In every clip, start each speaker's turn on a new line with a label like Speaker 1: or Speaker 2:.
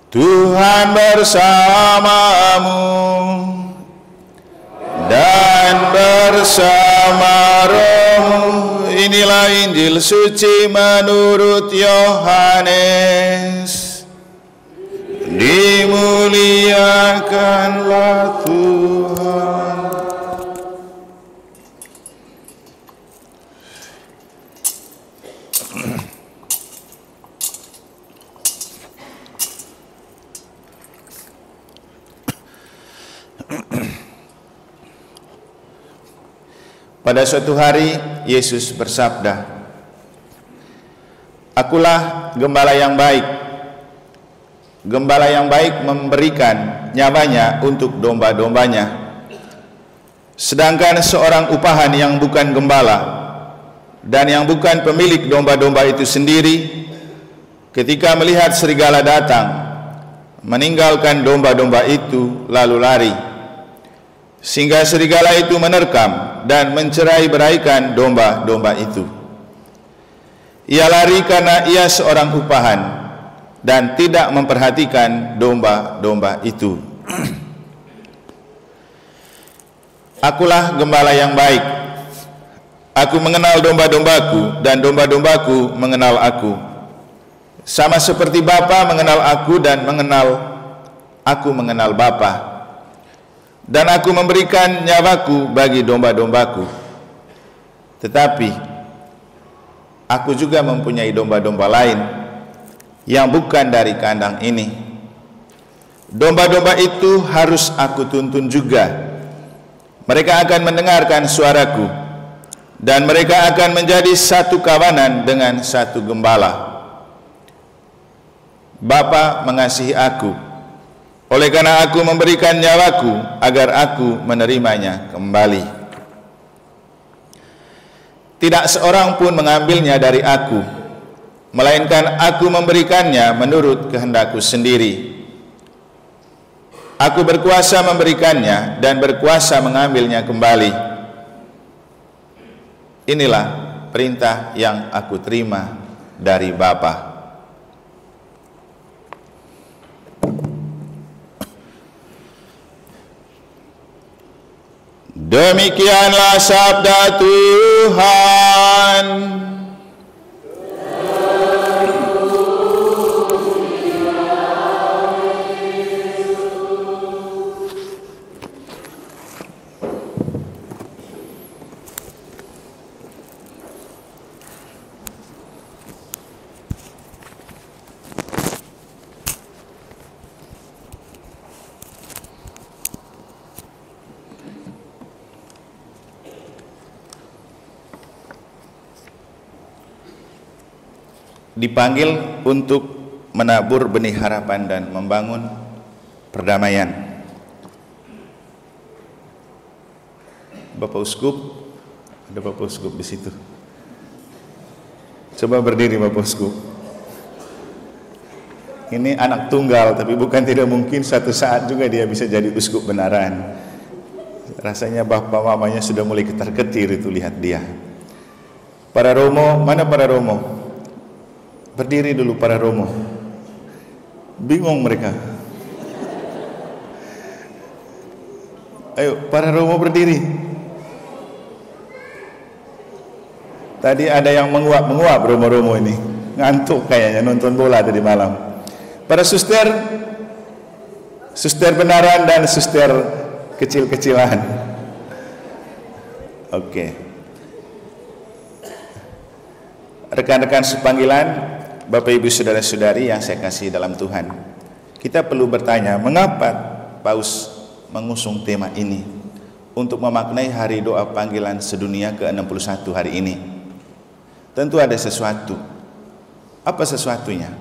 Speaker 1: Tuhan bersamamu dan bersama rohmu. Inilah Injil suci menurut Yohanes. Dimuliakanlah Tuhan. Pada suatu hari Yesus bersabda, "Akulah gembala yang baik. Gembala yang baik memberikan nyawanya untuk domba-dombanya. Sedangkan seorang upahan yang bukan gembala dan yang bukan pemilik domba-domba itu sendiri, ketika melihat serigala datang, meninggalkan domba-domba itu lalu lari, sehingga serigala itu menerkam dan mencerai-beraikan domba-domba itu. Ia lari karena ia seorang upahan dan tidak memperhatikan domba-domba itu. Akulah gembala yang baik. Aku mengenal domba-dombaku dan domba-dombaku mengenal aku. Sama seperti Bapa mengenal aku dan aku mengenal Bapa. Dan aku memberikan nyawaku bagi domba-dombaku. Tetapi aku juga mempunyai domba-domba lain yang bukan dari kandang ini. Domba-domba itu harus aku tuntun juga. Mereka akan mendengarkan suaraku, dan mereka akan menjadi satu kawanan dengan satu gembala. Bapa mengasihi aku, oleh karena aku memberikan nyawaku agar aku menerimanya kembali. Tidak seorang pun mengambilnya dari aku, melainkan aku memberikannya menurut kehendakku sendiri. Aku berkuasa memberikannya dan berkuasa mengambilnya kembali. Inilah perintah yang aku terima dari Bapa." Demikianlah sabda Tuhan. Dipanggil untuk menabur benih harapan dan membangun perdamaian. Bapak Uskup, ada Bapak Uskup di situ. Coba berdiri Bapak Uskup. Ini anak tunggal, tapi bukan tidak mungkin suatu saat juga dia bisa jadi uskup benaran. Rasanya bapak mamanya sudah mulai ketar-ketir itu, lihat dia. Para Romo, mana para Romo? Berdiri dulu para Romo. Bingung mereka. Ayo para Romo berdiri. Tadi ada yang menguap Romo-Romo ini. Ngantuk kayaknya nonton bola tadi malam. Para suster benaran dan suster kecil-kecilan. Oke. Rekan-rekan sepanggilan, Bapak Ibu Saudara-saudari yang saya kasih dalam Tuhan, kita perlu bertanya, mengapa Paus mengusung tema ini untuk memaknai hari doa panggilan sedunia ke-61 hari ini? Tentu ada sesuatu. Apa sesuatunya?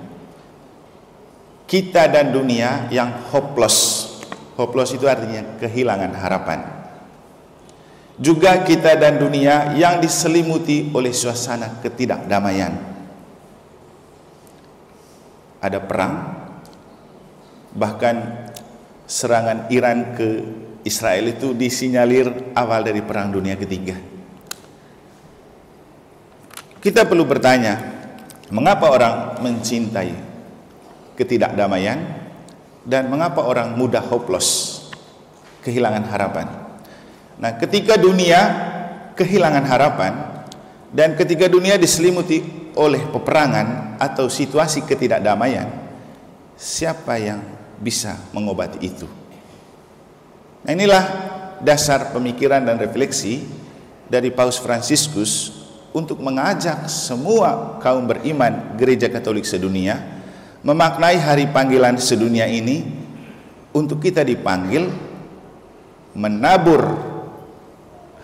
Speaker 1: Kita dan dunia yang hopeless. Hopeless itu artinya kehilangan harapan. Juga kita dan dunia yang diselimuti oleh suasana ketidakdamaian. Ada perang, bahkan serangan Iran ke Israel itu disinyalir awal dari Perang Dunia Ketiga. Kita perlu bertanya, mengapa orang mencintai ketidakdamaian dan mengapa orang mudah hopeless, kehilangan harapan. Nah, ketika dunia kehilangan harapan dan ketika dunia diselimuti oleh peperangan atau situasi ketidakdamaian, siapa yang bisa mengobati itu? Nah, inilah dasar pemikiran dan refleksi dari Paus Fransiskus untuk mengajak semua kaum beriman Gereja Katolik sedunia memaknai hari panggilan sedunia ini untuk kita dipanggil menabur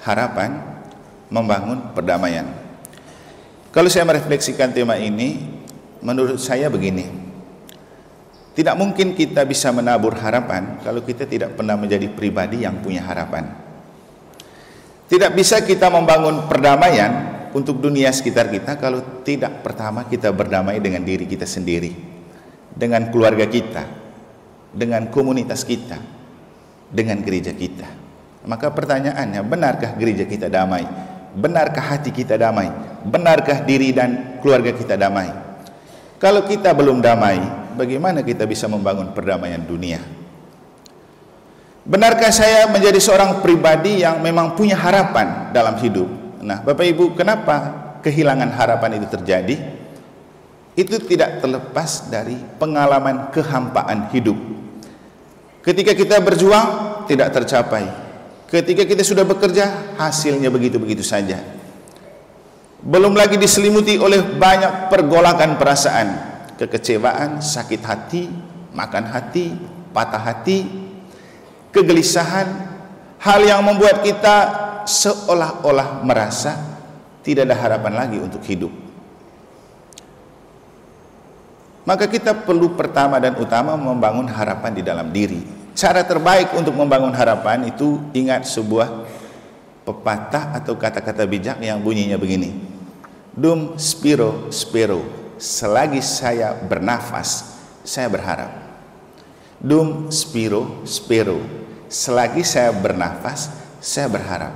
Speaker 1: harapan, membangun perdamaian. Kalau saya merefleksikan tema ini, menurut saya begini: tidak mungkin kita bisa menabur harapan kalau kita tidak pernah menjadi pribadi yang punya harapan. Tidak bisa kita membangun perdamaian untuk dunia sekitar kita kalau tidak pertama kita berdamai dengan diri kita sendiri, dengan keluarga kita, dengan komunitas kita, dengan gereja kita. Maka pertanyaannya, benarkah gereja kita damai? Benarkah hati kita damai? Benarkah diri dan keluarga kita damai? Kalau kita belum damai, bagaimana kita bisa membangun perdamaian dunia? Benarkah saya menjadi seorang pribadi yang memang punya harapan dalam hidup? Nah, Bapak Ibu, kenapa kehilangan harapan itu terjadi? Itu tidak terlepas dari pengalaman kehampaan hidup. Ketika kita berjuang, tidak tercapai. Ketika kita sudah bekerja, hasilnya begitu-begitu saja. Belum lagi diselimuti oleh banyak pergolakan perasaan, kekecewaan, sakit hati, makan hati, patah hati, kegelisahan, hal yang membuat kita seolah-olah merasa tidak ada harapan lagi untuk hidup. Maka kita perlu pertama dan utama membangun harapan di dalam diri. Cara terbaik untuk membangun harapan itu, ingat sebuah pepatah atau kata-kata bijak yang bunyinya begini: Dum spiro spero, selagi saya bernafas, saya berharap. Dum spiro spero, selagi saya bernafas, saya berharap.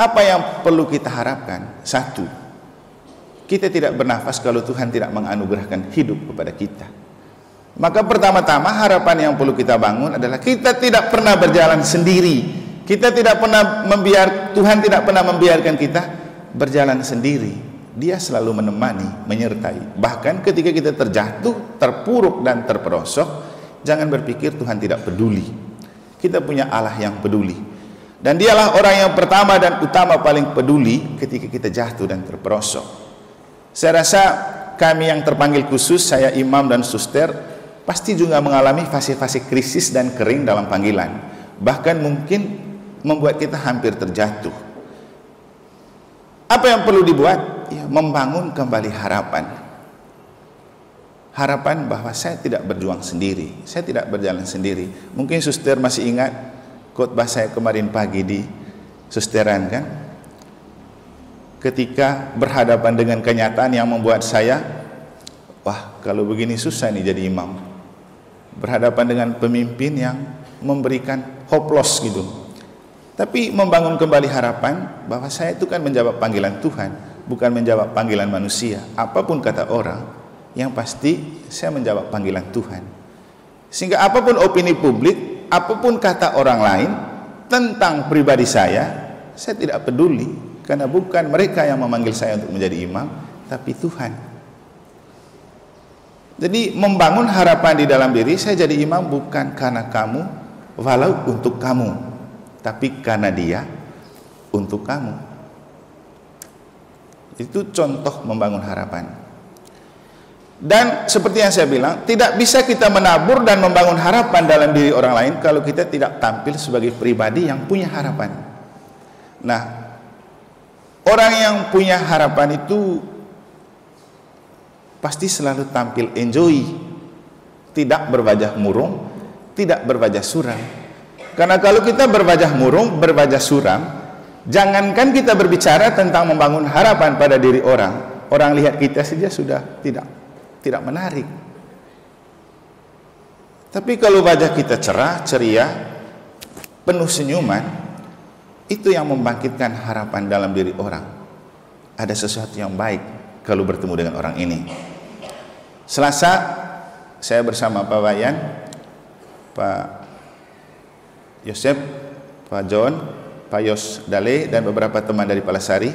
Speaker 1: Apa yang perlu kita harapkan? Satu, kita tidak bernafas kalau Tuhan tidak menganugerahkan hidup kepada kita. Maka pertama-tama harapan yang perlu kita bangun adalah kita tidak pernah berjalan sendiri. Kita tidak pernah Tuhan tidak pernah membiarkan kita berjalan sendiri. Dia selalu menemani, menyertai. Bahkan ketika kita terjatuh, terpuruk dan terperosok, jangan berpikir Tuhan tidak peduli. Kita punya Allah yang peduli. Dan dialah orang yang pertama dan utama paling peduli ketika kita jatuh dan terperosok. Saya rasa kami yang terpanggil khusus, saya imam dan suster, pasti juga mengalami fase-fase krisis dan kering dalam panggilan. Bahkan mungkin membuat kita hampir terjatuh. Apa yang perlu dibuat? Ya, membangun kembali harapan. Harapan bahwa saya tidak berjuang sendiri, saya tidak berjalan sendiri. Mungkin suster masih ingat khotbah saya kemarin pagi di susteran kan? Ketika berhadapan dengan kenyataan yang membuat saya, wah, kalau begini susah nih jadi imam. Berhadapan dengan pemimpin yang memberikan hopeless gitu. Tapi membangun kembali harapan bahwa saya itu kan menjawab panggilan Tuhan, bukan menjawab panggilan manusia. Apapun kata orang, yang pasti saya menjawab panggilan Tuhan. Sehingga apapun opini publik, apapun kata orang lain tentang pribadi saya tidak peduli. Karena bukan mereka yang memanggil saya untuk menjadi imam, tapi Tuhan. Jadi membangun harapan di dalam diri, saya jadi imam bukan karena kamu, walau untuk kamu, tapi karena Dia untuk kamu. Itu contoh membangun harapan. Dan seperti yang saya bilang, tidak bisa kita menabur dan membangun harapan dalam diri orang lain kalau kita tidak tampil sebagai pribadi yang punya harapan. Nah, orang yang punya harapan itu pasti selalu tampil enjoy, tidak berwajah murung, tidak berwajah suram. Karena kalau kita berwajah murung, berwajah suram, jangankan kita berbicara tentang membangun harapan pada diri orang, orang lihat kita saja sudah tidak menarik. Tapi kalau wajah kita cerah, ceria, penuh senyuman, itu yang membangkitkan harapan dalam diri orang. Ada sesuatu yang baik kalau bertemu dengan orang ini. Selasa saya bersama Pak Wayan Pak Yosep, Pak John, Pak Yos Dale, dan beberapa teman dari Palasari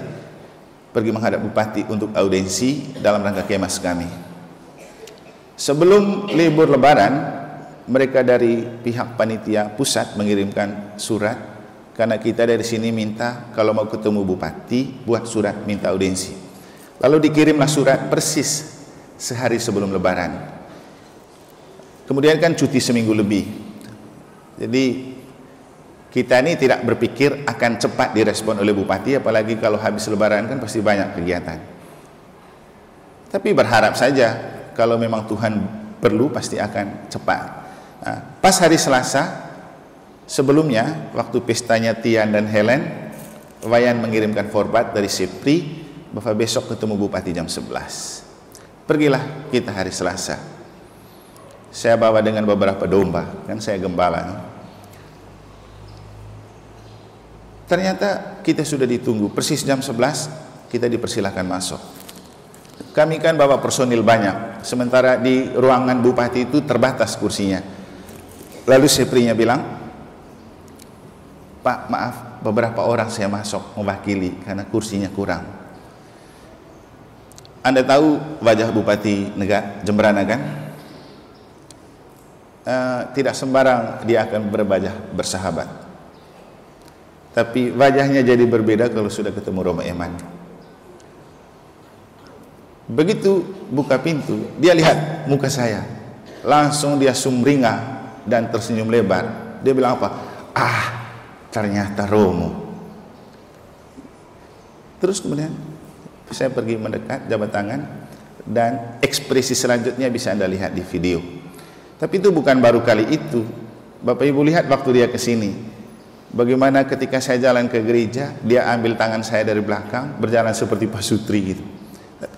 Speaker 1: pergi menghadap Bupati untuk audiensi dalam rangka kemas kami. Sebelum libur Lebaran, mereka dari pihak panitia pusat mengirimkan surat, karena kita dari sini minta kalau mau ketemu Bupati buat surat minta audiensi. Lalu dikirimlah surat persis sehari sebelum Lebaran. Kemudian kan cuti seminggu lebih. Jadi kita ini tidak berpikir akan cepat direspon oleh Bupati, apalagi kalau habis Lebaran kan pasti banyak kegiatan. Tapi berharap saja kalau memang Tuhan perlu pasti akan cepat. Nah, pas hari Selasa sebelumnya, waktu pestanya Tian dan Helen, Wayan mengirimkan forward dari Sepri bahwa besok ketemu Bupati jam 11. Pergilah kita hari Selasa. Saya bawa dengan beberapa domba, kan saya gembala. Ternyata kita sudah ditunggu, persis jam 11 kita dipersilahkan masuk. Kami kan bawa personil banyak, sementara di ruangan Bupati itu terbatas kursinya. Lalu Seprinya bilang, Pak maaf, beberapa orang saya masuk mewakili karena kursinya kurang. Anda tahu wajah Bupati Jemberana kan? Tidak sembarang dia akan berwajah bersahabat. Tapi wajahnya jadi berbeda kalau sudah ketemu Romo Eman. Begitu buka pintu, dia lihat muka saya. Langsung dia sumringah dan tersenyum lebar. Dia bilang apa? Ah, ternyata Romo. Terus kemudian saya pergi mendekat, jabat tangan, dan ekspresi selanjutnya bisa Anda lihat di video. Tapi itu bukan baru kali itu. Bapak Ibu lihat waktu dia ke sini. Bagaimana ketika saya jalan ke gereja, dia ambil tangan saya dari belakang, berjalan seperti Pak Sutri gitu.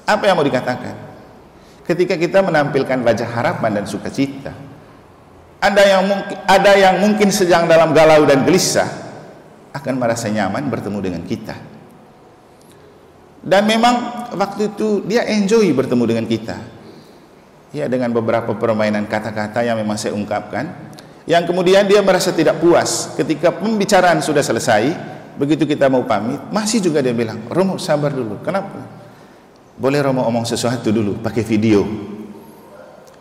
Speaker 1: Apa yang mau dikatakan? Ketika kita menampilkan wajah harapan dan sukacita, ada yang mungkin sedang dalam galau dan gelisah, akan merasa nyaman bertemu dengan kita. Dan memang waktu itu dia enjoy bertemu dengan kita. Ya, dengan beberapa permainan kata-kata yang memang saya ungkapkan. Yang kemudian dia merasa tidak puas ketika pembicaraan sudah selesai. Begitu kita mau pamit, masih juga dia bilang, Romo sabar dulu. Kenapa? Boleh Romo omong sesuatu dulu pakai video.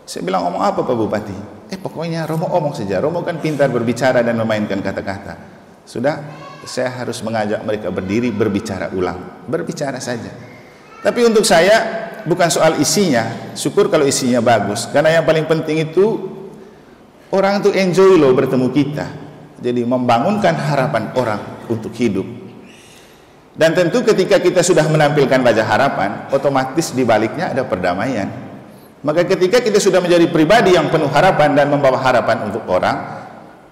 Speaker 1: Saya bilang, omong apa Pak Bupati? Pokoknya Romo omong saja. Romo kan pintar berbicara dan memainkan kata-kata. Sudah, saya harus mengajak mereka berdiri berbicara ulang. Berbicara saja. Tapi untuk saya bukan soal isinya. Syukur kalau isinya bagus. Karena yang paling penting itu orang itu enjoy loh bertemu kita. Jadi membangunkan harapan orang untuk hidup. Dan tentu ketika kita sudah menampilkan wajah harapan, otomatis di baliknya ada perdamaian. Maka ketika kita sudah menjadi pribadi yang penuh harapan dan membawa harapan untuk orang,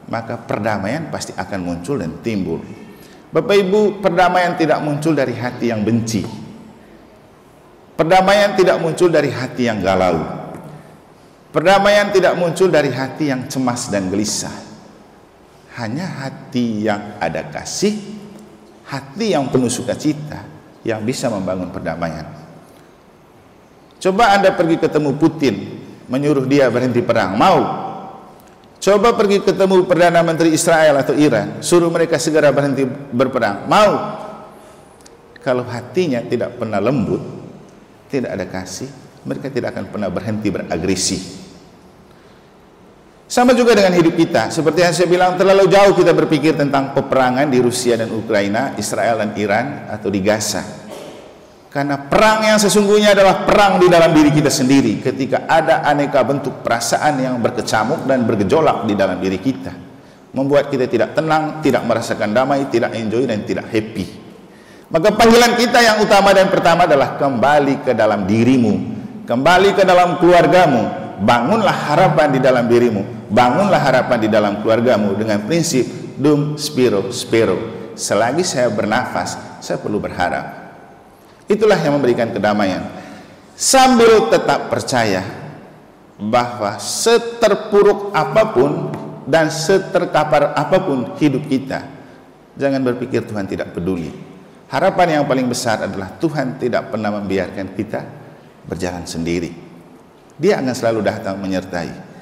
Speaker 1: maka perdamaian pasti akan muncul dan timbul. Bapak Ibu, perdamaian tidak muncul dari hati yang benci. Perdamaian tidak muncul dari hati yang galau. Perdamaian tidak muncul dari hati yang cemas dan gelisah. Hanya hati yang ada kasih, hati yang penuh sukacita yang bisa membangun perdamaian. Coba Anda pergi ketemu Putin, menyuruh dia berhenti perang, mau? Coba pergi ketemu Perdana Menteri Israel atau Iran, suruh mereka segera berhenti berperang, mau? Kalau hatinya tidak pernah lembut, tidak ada kasih, mereka tidak akan pernah berhenti beragresi. Sama juga dengan hidup kita. Seperti yang saya bilang, terlalu jauh kita berpikir tentang peperangan di Rusia dan Ukraina, Israel dan Iran, atau di Gaza. Karena perang yang sesungguhnya adalah perang di dalam diri kita sendiri. Ketika ada aneka bentuk perasaan yang berkecamuk dan bergejolak di dalam diri kita, membuat kita tidak tenang, tidak merasakan damai, tidak enjoy, dan tidak happy. Maka panggilan kita yang utama dan pertama adalah kembali ke dalam dirimu, kembali ke dalam keluargamu. Bangunlah harapan di dalam dirimu, bangunlah harapan di dalam keluargamu dengan prinsip dum spiro spero. Selagi saya bernafas, saya perlu berharap. Itulah yang memberikan kedamaian. Sambil tetap percaya bahwa seterpuruk apapun dan seterkapar apapun hidup kita, jangan berpikir Tuhan tidak peduli. Harapan yang paling besar adalah Tuhan tidak pernah membiarkan kita berjalan sendiri. Dia akan selalu datang menyertai.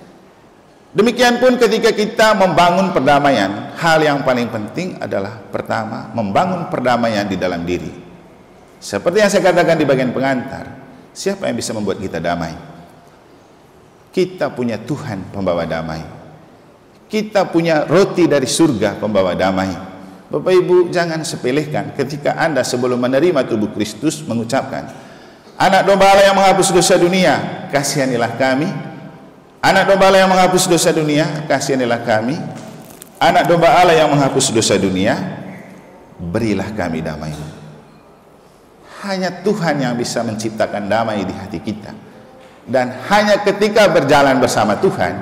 Speaker 1: Demikian pun ketika kita membangun perdamaian, hal yang paling penting adalah pertama, membangun perdamaian di dalam diri. Seperti yang saya katakan di bagian pengantar, siapa yang bisa membuat kita damai? Kita punya Tuhan pembawa damai. Kita punya roti dari surga pembawa damai. Bapak Ibu, jangan sepelekan ketika Anda sebelum menerima tubuh Kristus mengucapkan, Anak domba Allah yang menghapus dosa dunia, kasihanilah kami. Anak domba Allah yang menghapus dosa dunia, kasihanilah kami. Anak domba Allah yang menghapus dosa dunia, berilah kami damai-Mu. Hanya Tuhan yang bisa menciptakan damai di hati kita. Dan hanya ketika berjalan bersama Tuhan,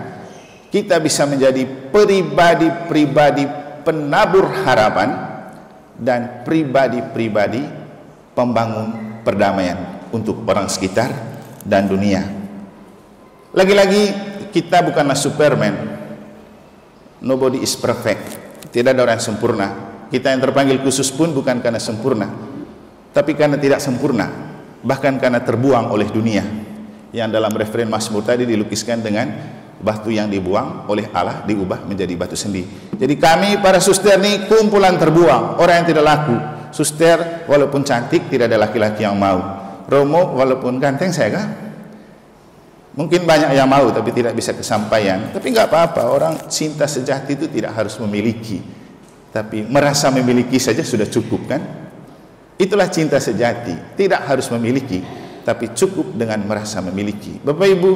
Speaker 1: kita bisa menjadi pribadi-pribadi penabur harapan dan pribadi-pribadi pembangun perdamaian untuk orang sekitar dan dunia. Lagi-lagi, kita bukanlah Superman. Nobody is perfect. Tidak ada orang yang sempurna. Kita yang terpanggil khusus pun bukan karena sempurna, tapi karena tidak sempurna, bahkan karena terbuang oleh dunia. Yang dalam referen Mazmur tadi dilukiskan dengan batu yang dibuang oleh Allah diubah menjadi batu sendi. Jadi kami para suster ini kumpulan terbuang, orang yang tidak laku. Suster walaupun cantik tidak ada laki-laki yang mau. Romo walaupun ganteng saya kan? Mungkin banyak yang mau tapi tidak bisa kesampaian. Tapi nggak apa-apa, orang cinta sejati itu tidak harus memiliki, tapi merasa memiliki saja sudah cukup kan? Itulah cinta sejati, tidak harus memiliki, tapi cukup dengan merasa memiliki. Bapak Ibu,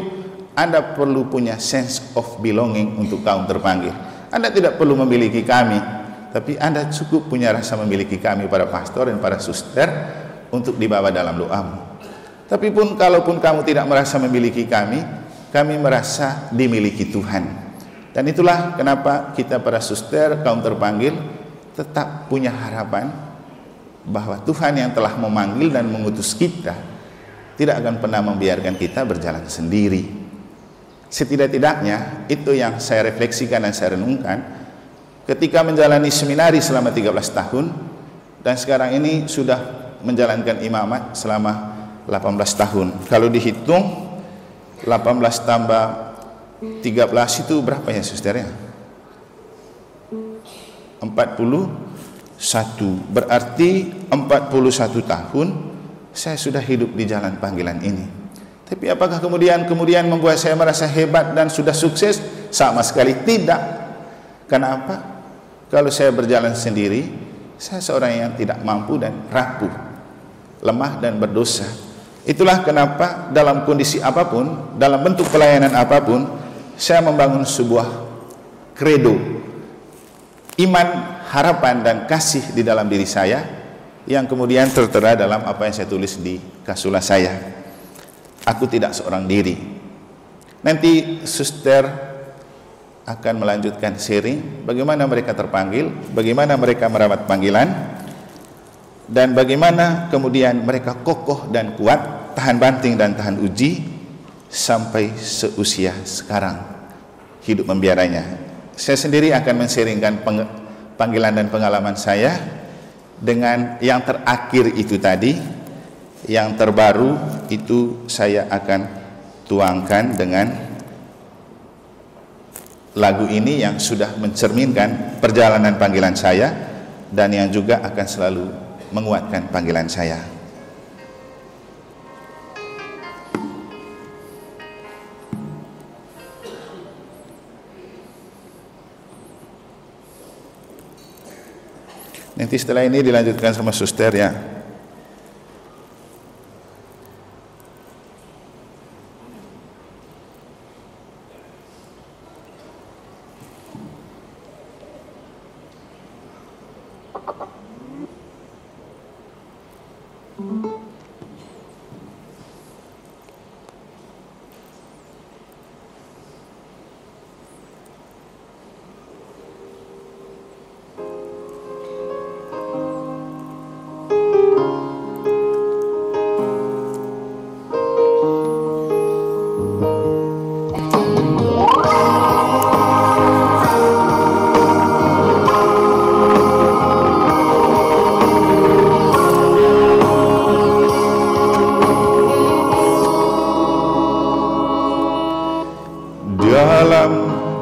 Speaker 1: Anda perlu punya sense of belonging untuk kaum terpanggil. Anda tidak perlu memiliki kami, tapi Anda cukup punya rasa memiliki kami para pastor dan para suster untuk dibawa dalam doamu. Tapi pun kalaupun kamu tidak merasa memiliki kami merasa dimiliki Tuhan. Dan itulah kenapa kita para suster, kaum terpanggil, tetap punya harapan bahwa Tuhan yang telah memanggil dan mengutus kita tidak akan pernah membiarkan kita berjalan sendiri. Setidak-tidaknya itu yang saya refleksikan dan saya renungkan ketika menjalani seminari selama 13 tahun dan sekarang ini sudah menjalankan imamat selama 18 tahun. Kalau dihitung 18 tambah 13 itu berapa ya susternya? 41. Berarti 41 tahun saya sudah hidup di jalan panggilan ini. Tapi apakah kemudian membuat saya merasa hebat dan sudah sukses? Sama sekali tidak. Kenapa? Kalau saya berjalan sendiri, saya seorang yang tidak mampu dan rapuh, lemah dan berdosa. Itulah kenapa dalam kondisi apapun, dalam bentuk pelayanan apapun, saya membangun sebuah kredo iman, harapan dan kasih di dalam diri saya yang kemudian tertera dalam apa yang saya tulis di kasula saya. Aku tidak seorang diri. Nanti suster akan melanjutkan sharing bagaimana mereka terpanggil, bagaimana mereka merawat panggilan, dan bagaimana kemudian mereka kokoh dan kuat, tahan banting dan tahan uji sampai seusia sekarang hidup membiaranya. Saya sendiri akan men-sharingkan panggilan dan pengalaman saya dengan yang terakhir itu tadi. Yang terbaru itu saya akan tuangkan dengan lagu ini yang sudah mencerminkan perjalanan panggilan saya dan yang juga akan selalu menguatkan panggilan saya. Nanti setelah ini dilanjutkan sama suster ya.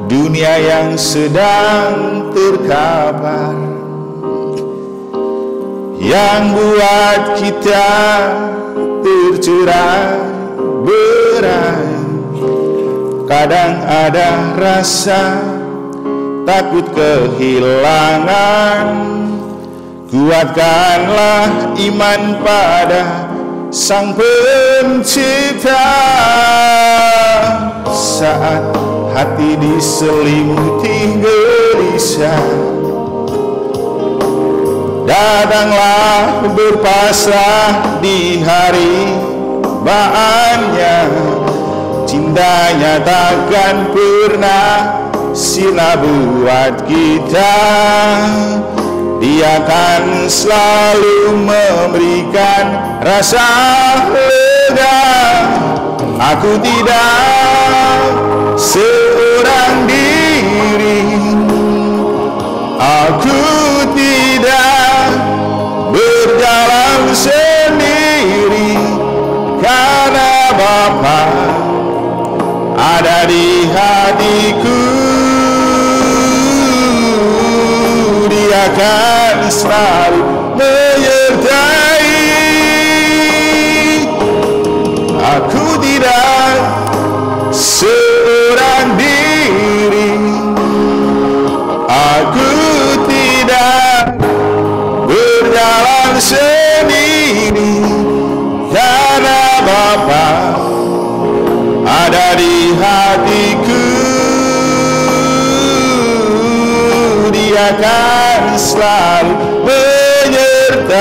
Speaker 1: dunia yang sedang terkapar, yang buat kita tercerai berai. Kadang ada rasa takut kehilangan, kuatkanlah iman pada Sang Pencipta. Saat hati diselimuti gelisah, datanglah berpasrah di hari baannya. Cintanya takkan pernah sirna buat kita, Dia akan selalu memberikan rasa lega. Aku tidak seorang diri, aku tidak berjalan sendiri, karena Bapa ada di hatiku. Dia akan selalu menyertai. Aku tidak seorang diri, aku tidak berjalan sendiri, karena Bapa ada di hatiku. Dia akan selalu menyertaiku.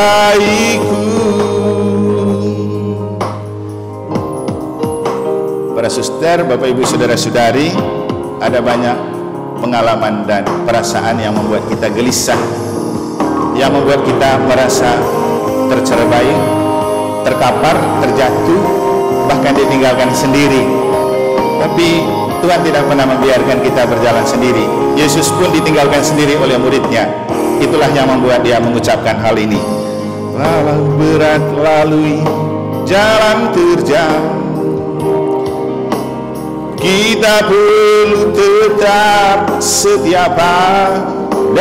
Speaker 1: Para suster, Bapak Ibu Saudara-saudari, ada banyak pengalaman dan perasaan yang membuat kita gelisah, yang membuat kita merasa tercerai, terkapar, terjatuh, bahkan ditinggalkan sendiri. Tapi Tuhan tidak pernah membiarkan kita berjalan sendiri. Yesus pun ditinggalkan sendiri oleh muridnya. Itulah yang membuat dia mengucapkan hal ini. Walau berat lalui jalan terjal, kita perlu tetap setia padanya.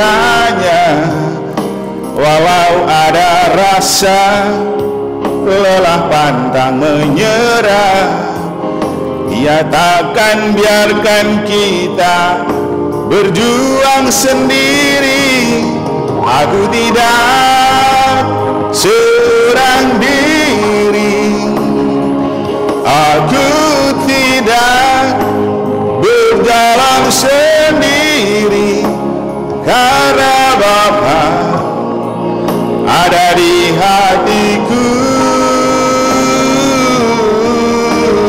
Speaker 1: Walau ada rasa lelah pantang menyerah, Dia takkan biarkan kita berjuang sendiri. Aku tidak seorang diri, aku tidak berjalan sendiri, karena Bapa ada di hatiku.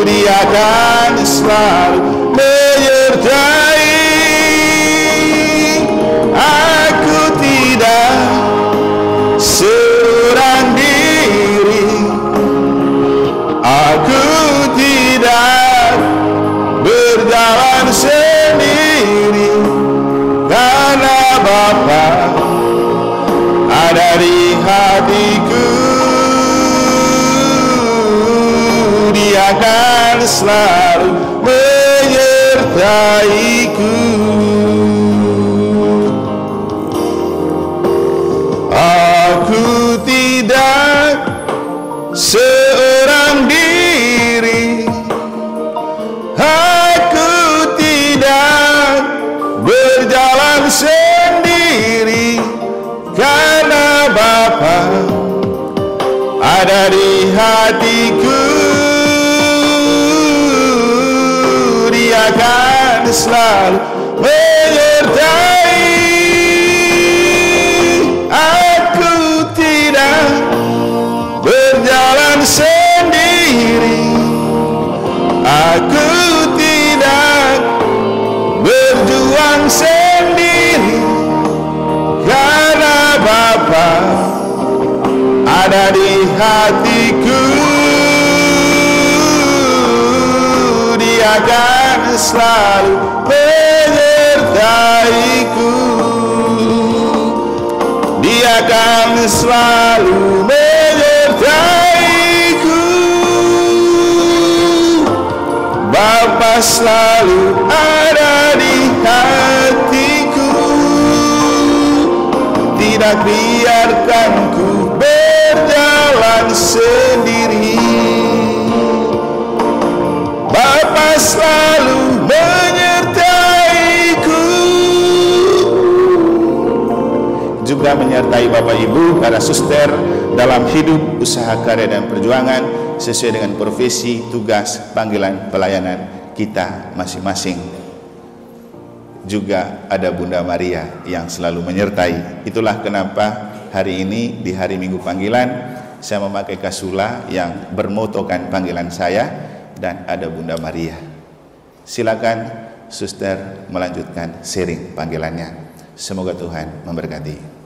Speaker 1: Dia akan selalu menyertai. Aku tidak seorang diri, aku tidak berjalan sendiri, karena Bapa ada di hatiku. Dia akan selalu menyertaiku. Aku tidak seorang diri, aku tidak berjalan sendiri, karena Bapa ada di hatiku. Dia akan selalu menyertai. Aku tidak berjalan sendiri, aku tidak berjuang sendiri, karena Bapa ada di hatiku. Dia akan selalu menyertaiku. Dia akan selalu menyertaiku. Bapa selalu ada di hendak biarkan ku berjalan sendiri. Bapa selalu menyertaiku, juga menyertai Bapak Ibu, para suster dalam hidup, usaha, karya, dan perjuangan sesuai dengan profesi, tugas, panggilan, pelayanan kita masing-masing. Juga ada Bunda Maria yang selalu menyertai. Itulah kenapa hari ini di hari Minggu Panggilan saya memakai kasula yang bermotokan panggilan saya, dan ada Bunda Maria. Silakan suster melanjutkan sharing panggilannya. Semoga Tuhan memberkati.